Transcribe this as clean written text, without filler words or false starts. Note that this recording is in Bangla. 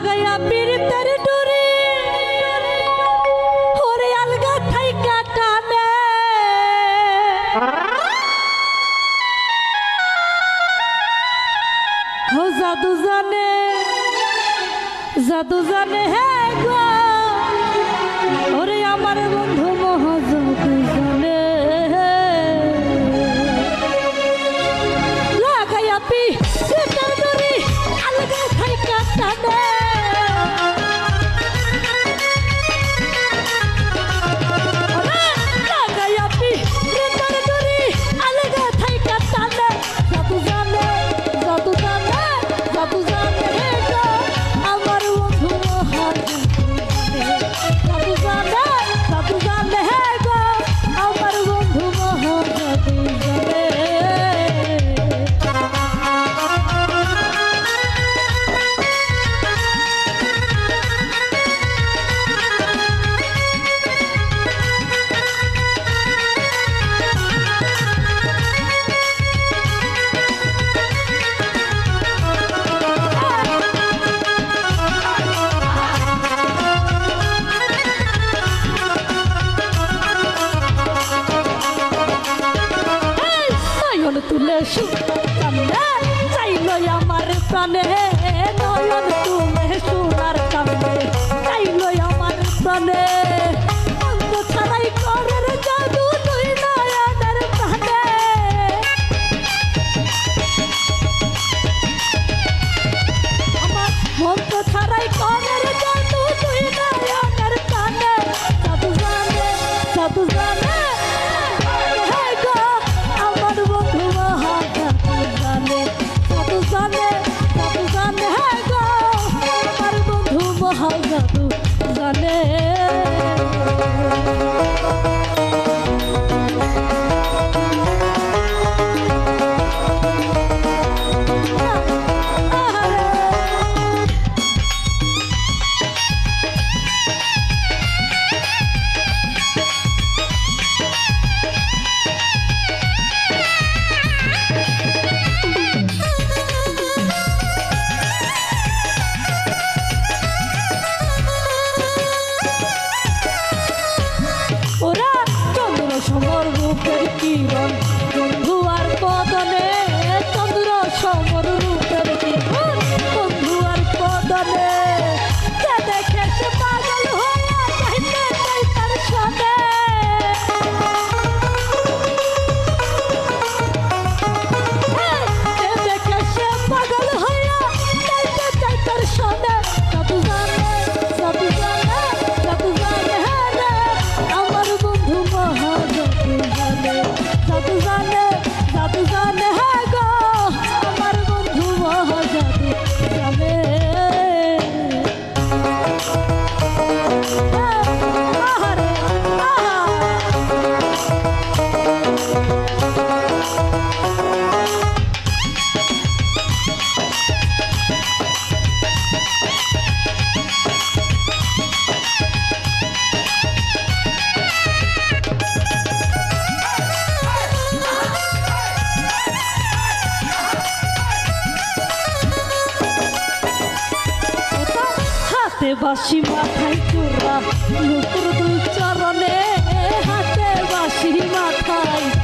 লাগাইয়া পীড়িতের ডুরি ওরে আলগা থাইকা টানে ও জাদু জানে হে গো ওরে আমার বন্ধু মহাজাদু জানে লাগাইয়া পীড়িতের ডুরি আলগা থাইকা টানে তুলে সামনে চাইল আমার প্রাণে নয়ন তুমি সোনার কামে চাইল আমার প্রাণে অন্ত ছাড়াই করের জাদু তুই নয়নের প্রাণে আমার অন্ত ছাড়াই করের জাদু তুই নয়নের প্রাণে জাদু জানে সমর রূপের কিরণ বন্ধু আর বদনে চন্দ্র সমর রূপের কিরণ বন্ধু আর বদনে দেখে সে পাগল হইয়া যাইতে চাই তার সনে দেখে সে পাগল হইয়া যাইতে চাই তার সনে জাদু জানে আমার বন্ধু জাদু জানে হ্যাঁ গো আমার বন্ধু মহাজাদু জানে আহারে হাতে বাঁশি মাথায় চূড়া নুপুর দুই চরণে হাতে বাঁশি মাথায়